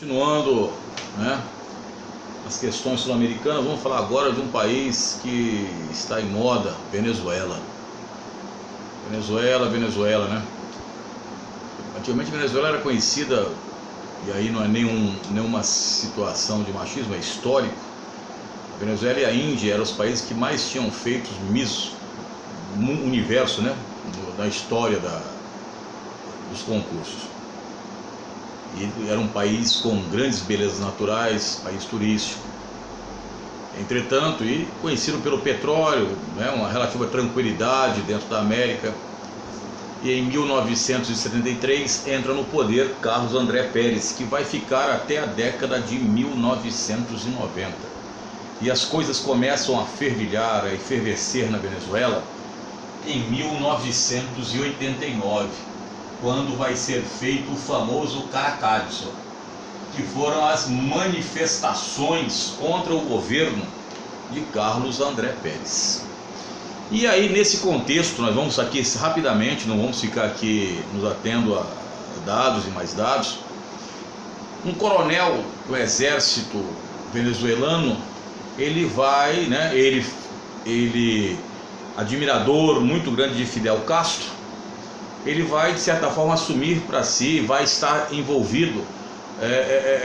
Continuando, né, as questões sul-americanas, vamos falar agora de um país que está em moda, Venezuela. Venezuela, né? Antigamente a Venezuela era conhecida, e aí não é nenhuma situação de machismo, é histórico. A Venezuela e a Índia eram os países que mais tinham feito Miss Universo, né, da história dos concursos. E era um país com grandes belezas naturais, país turístico. Entretanto, e conhecido pelo petróleo, né, uma relativa tranquilidade dentro da América. E em 1973 entra no poder Carlos André Pérez, que vai ficar até a década de 1990. E as coisas começam a fervilhar, a efervescer na Venezuela em 1989. Quando vai ser feito o famoso Caracazo, que foram as manifestações contra o governo de Carlos André Pérez. E aí, nesse contexto, nós vamos aqui rapidamente, não vamos ficar aqui nos atendo a dados e mais dados. Um coronel do exército venezuelano, ele vai, né, ele admirador muito grande de Fidel Castro, ele vai de certa forma assumir para si, vai estar envolvido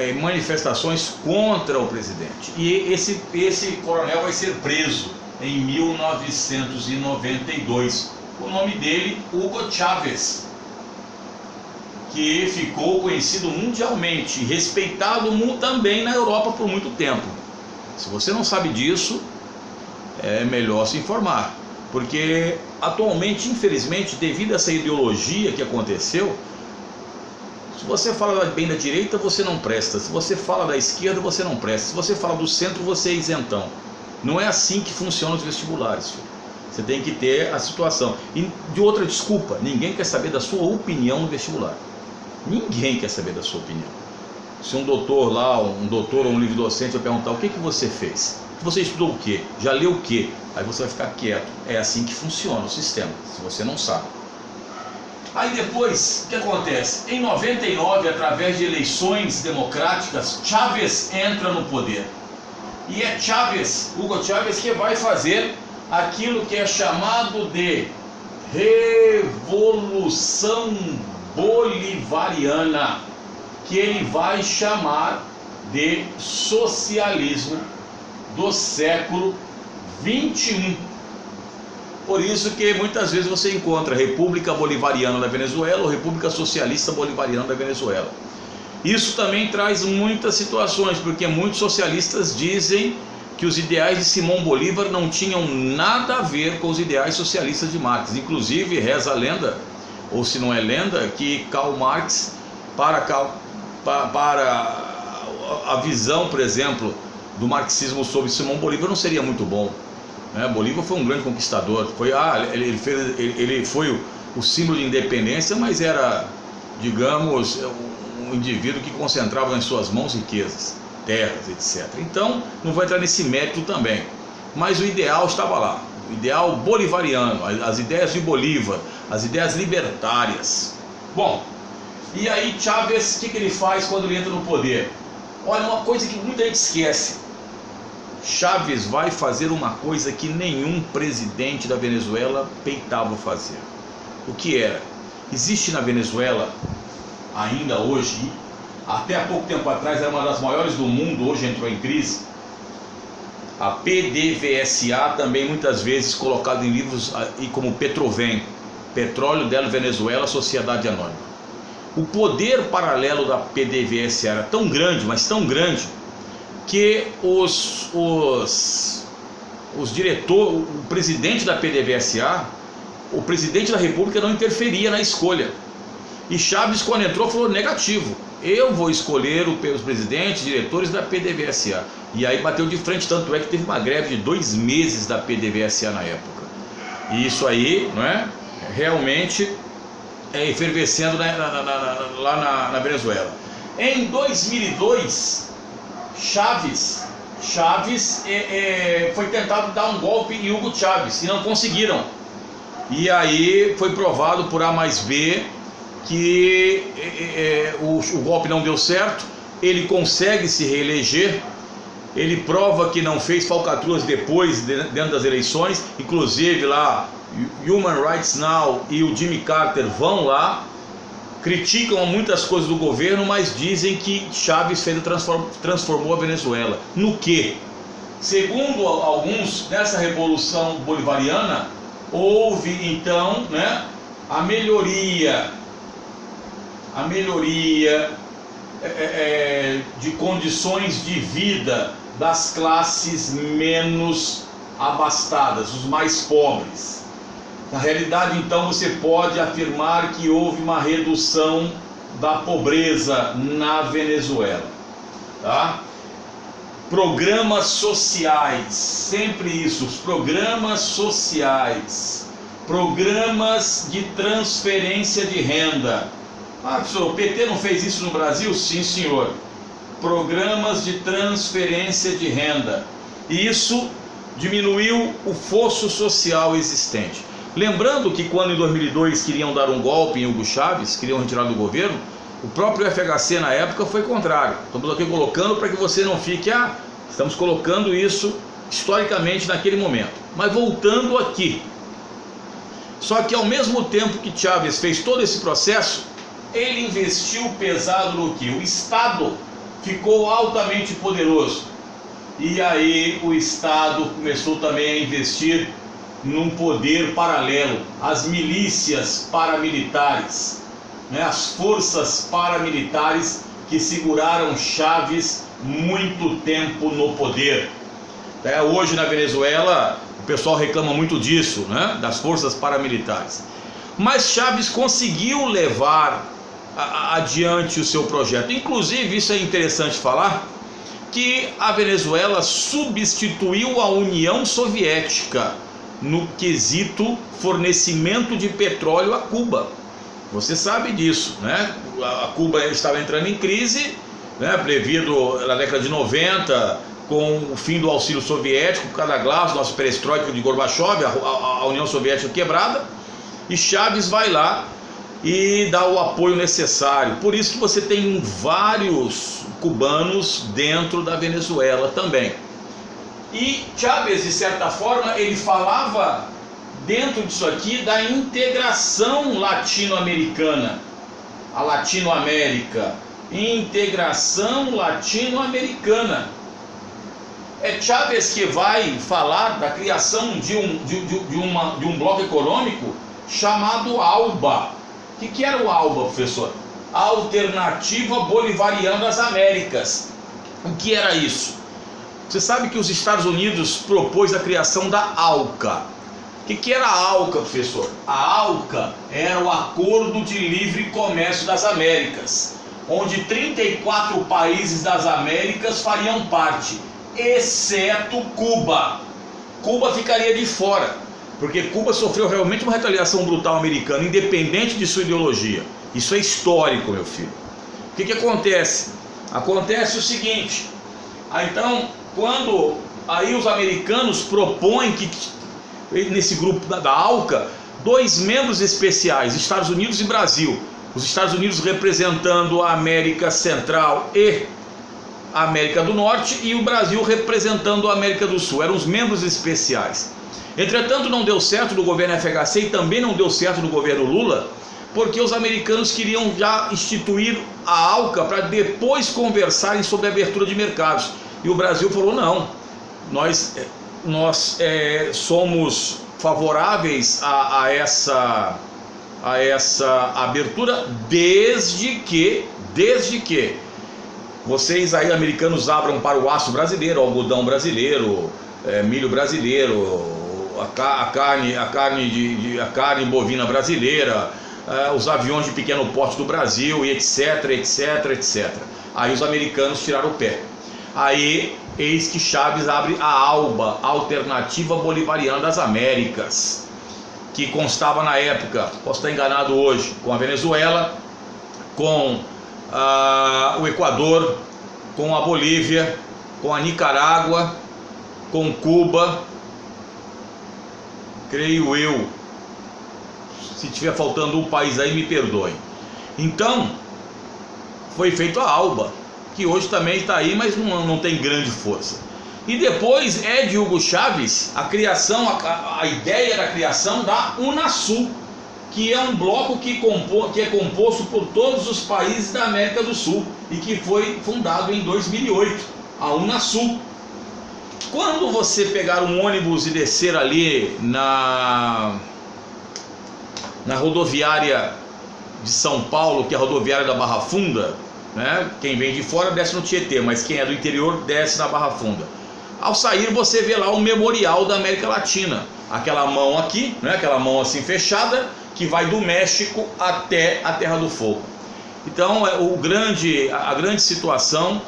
em manifestações contra o presidente. E esse coronel vai ser preso em 1992. O nome dele, Hugo Chávez, que ficou conhecido mundialmente, respeitado também na Europa por muito tempo. Se você não sabe disso, é melhor se informar. Porque atualmente, infelizmente, devido a essa ideologia que aconteceu, se você fala bem da direita, você não presta. Se você fala da esquerda, você não presta. Se você fala do centro, você é isentão. Não é assim que funcionam os vestibulares, filho. Você tem que ter a situação. E de outra desculpa, ninguém quer saber da sua opinião no vestibular. Ninguém quer saber da sua opinião. Se um doutor lá, um doutor ou um livre docente vai perguntar: o que você fez? Você estudou o quê? Já leu o quê? Aí você vai ficar quieto. É assim que funciona o sistema, se você não sabe. Aí depois, o que acontece? Em 99, através de eleições democráticas, Chávez entra no poder. E é Hugo Chávez, que vai fazer aquilo que é chamado de Revolução Bolivariana, que ele vai chamar de socialismo do século 21. Por isso que muitas vezes você encontra República Bolivariana da Venezuela ou República Socialista Bolivariana da Venezuela. Isso também traz muitas situações, porque muitos socialistas dizem que os ideais de Simão Bolívar não tinham nada a ver com os ideais socialistas de Marx. Inclusive, reza a lenda, ou se não é lenda, que Karl Marx, para a visão, por exemplo, do marxismo sobre Simão Bolívar, não seria muito bom. Bolívar foi um grande conquistador, ele foi o símbolo de independência, mas era, digamos, um indivíduo que concentrava em suas mãos riquezas, terras, etc. Então, não vou entrar nesse mérito também, mas o ideal estava lá, o ideal bolivariano, as ideias de Bolívar, as ideias libertárias. Bom, e aí Chávez, o que ele faz quando ele entra no poder? Olha, uma coisa que muita gente esquece. Chávez vai fazer uma coisa que nenhum presidente da Venezuela peitava fazer. O que era? Existe na Venezuela, ainda hoje, até há pouco tempo atrás era uma das maiores do mundo, hoje entrou em crise, a PDVSA, também muitas vezes colocado em livros e como Petrovem, Petróleo del Venezuela, Sociedade Anônima. O poder paralelo da PDVSA era tão grande, mas tão grande, que os diretores, o presidente da PDVSA, o presidente da República não interferia na escolha. E Chávez, quando entrou, falou negativo: eu vou escolher os presidentes, diretores da PDVSA. E aí bateu de frente, tanto é que teve uma greve de 2 meses da PDVSA na época. E isso aí, não é, realmente efervescendo lá na Venezuela. Em 2002, Chávez foi tentado dar um golpe em Hugo Chávez e não conseguiram. E aí foi provado por A mais B que o golpe não deu certo, ele consegue se reeleger, ele prova que não fez falcatruas depois, dentro das eleições, inclusive lá, Human Rights Now e o Jimmy Carter vão lá, criticam muitas coisas do governo, mas dizem que Chávez transformou a Venezuela. No quê? Segundo alguns, nessa Revolução Bolivariana, houve então, né, a melhoria de condições de vida das classes menos abastadas, os mais pobres. Na realidade, então, você pode afirmar que houve uma redução da pobreza na Venezuela, tá? Programas sociais, sempre isso, os programas sociais, programas de transferência de renda. Ah, professor, o PT não fez isso no Brasil? Sim, senhor. Programas de transferência de renda. E isso diminuiu o fosso social existente. Lembrando que quando em 2002 queriam dar um golpe em Hugo Chávez, queriam retirar do governo, o próprio FHC na época foi contrário. Estamos aqui colocando para que você não fique, estamos colocando isso historicamente naquele momento. Mas voltando aqui, só que ao mesmo tempo que Chávez fez todo esse processo, ele investiu pesado no que? O Estado ficou altamente poderoso. E aí o Estado começou também a investir num poder paralelo, as milícias paramilitares, né, as forças paramilitares que seguraram Chávez muito tempo no poder. Hoje na Venezuela o pessoal reclama muito disso, né, das forças paramilitares. Mas Chávez conseguiu levar adiante o seu projeto. Inclusive, isso é interessante falar, que a Venezuela substituiu a União Soviética no quesito fornecimento de petróleo a Cuba. Você sabe disso, né? A Cuba estava entrando em crise, né, devido na década de 90, com o fim do auxílio soviético, por causa da glasnost, perestroika de Gorbachev, a União Soviética quebrada, e Chávez vai lá e dá o apoio necessário. Por isso que você tem vários cubanos dentro da Venezuela também. E Chávez, de certa forma, ele falava dentro disso aqui da integração latino-americana, a Latinoamérica, integração latino-americana. É Chávez que vai falar da criação de um bloco econômico chamado ALBA. O que era o ALBA, professor? Alternativa Bolivariana das Américas. O que era isso? Você sabe que os Estados Unidos propôs a criação da ALCA. O que era a ALCA, professor? A ALCA era o Acordo de Livre Comércio das Américas, onde 34 países das Américas fariam parte, exceto Cuba. Cuba ficaria de fora, porque Cuba sofreu realmente uma retaliação brutal americana, independente de sua ideologia. Isso é histórico, meu filho. O que acontece? Acontece o seguinte, então, quando aí os americanos propõem que, nesse grupo da ALCA, 2 membros especiais, Estados Unidos e Brasil. Os Estados Unidos representando a América Central e a América do Norte, e o Brasil representando a América do Sul. Eram os membros especiais. Entretanto, não deu certo no governo FHC e também não deu certo no governo Lula, porque os americanos queriam já instituir a ALCA para depois conversarem sobre a abertura de mercados. E o Brasil falou, não, nós somos favoráveis a essa abertura desde que vocês aí americanos abram para o aço brasileiro, algodão brasileiro, milho brasileiro, a carne bovina brasileira, os aviões de pequeno porte do Brasil, e etc, etc, etc. Aí os americanos tiraram o pé. Aí, eis que Chávez abre a ALBA, Alternativa Bolivariana das Américas, que constava na época, posso estar enganado hoje, com a Venezuela, com o Equador, com a Bolívia, com a Nicarágua, com Cuba, creio eu. Se estiver faltando um país aí, me perdoem. Então, foi feito a ALBA, que hoje também está aí, mas não tem grande força. E depois é de Hugo Chávez a criação, a ideia da criação da Unasul, que é um bloco que é composto por todos os países da América do Sul e que foi fundado em 2008, a Unasul. Quando você pegar um ônibus e descer ali na rodoviária de São Paulo, que é a rodoviária da Barra Funda, né? Quem vem de fora desce no Tietê, mas quem é do interior desce na Barra Funda. Ao sair você vê lá o Memorial da América Latina, aquela mão aqui, né? Aquela mão assim fechada, que vai do México até a Terra do Fogo. Então a grande situação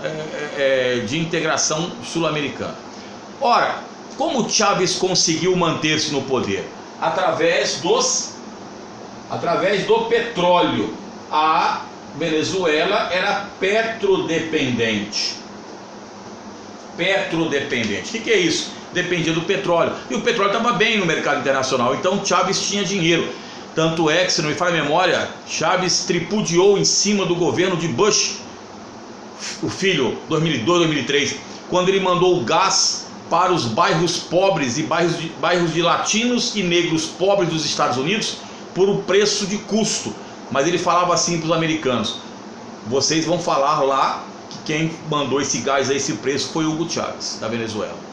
de integração sul-americana. Ora, como Chávez conseguiu manter-se no poder? Através do petróleo. A Venezuela era petrodependente. Petrodependente. O que é isso? Dependia do petróleo. E o petróleo estava bem no mercado internacional. Então Chávez tinha dinheiro. Tanto é que, se não me falha a memória, Chávez tripudiou em cima do governo de Bush, o filho, 2002, 2003, quando ele mandou o gás para os bairros pobres e bairros de latinos e negros pobres dos Estados Unidos por um preço de custo. Mas ele falava assim para os americanos: vocês vão falar lá que quem mandou esse gás a esse preço foi Hugo Chávez, da Venezuela.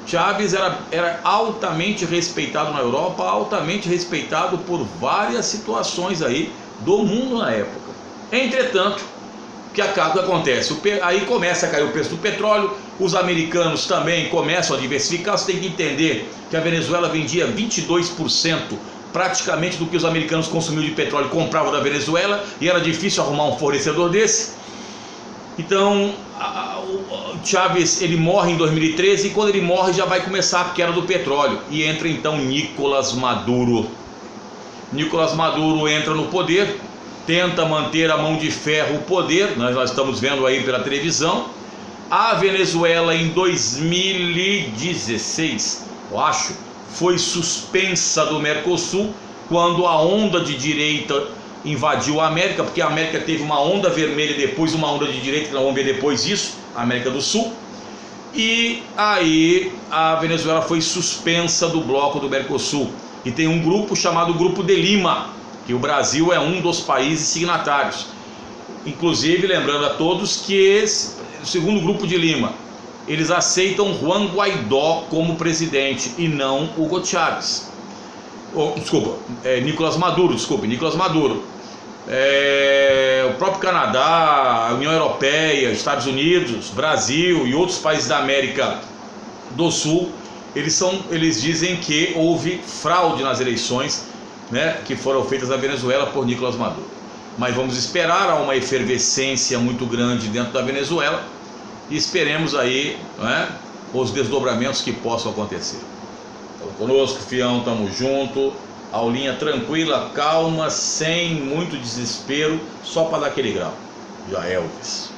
Chávez era altamente respeitado na Europa, altamente respeitado por várias situações aí do mundo na época. Entretanto, o que acontece? Aí começa a cair o preço do petróleo, os americanos também começam a diversificar. Você tem que entender que a Venezuela vendia 22% praticamente do que os americanos consumiam de petróleo compravam da Venezuela, e era difícil arrumar um fornecedor desse. Então o Chávez ele morre em 2013, e quando ele morre já vai começar a queda do petróleo, e entra então Nicolás Maduro. Nicolás Maduro entra no poder, tenta manter a mão de ferro o poder, nós estamos vendo aí pela televisão. A Venezuela em 2016, eu acho, foi suspensa do Mercosul, quando a onda de direita invadiu a América, porque a América teve uma onda vermelha e depois uma onda de direita, que nós vamos ver depois disso, a América do Sul. E aí a Venezuela foi suspensa do bloco do Mercosul, e tem um grupo chamado Grupo de Lima, que o Brasil é um dos países signatários. Inclusive, lembrando a todos que o segundo Grupo de Lima, eles aceitam Juan Guaidó como presidente e não Hugo Chávez. Nicolás Maduro. O próprio Canadá, a União Europeia, Estados Unidos, Brasil e outros países da América do Sul, eles dizem que houve fraude nas eleições, né, que foram feitas na Venezuela por Nicolás Maduro. Mas vamos esperar, há uma efervescência muito grande dentro da Venezuela, e esperemos aí, né, os desdobramentos que possam acontecer. Então, conosco, fião, tamo junto, aulinha tranquila, calma, sem muito desespero, só para dar aquele grau. Já Elvis.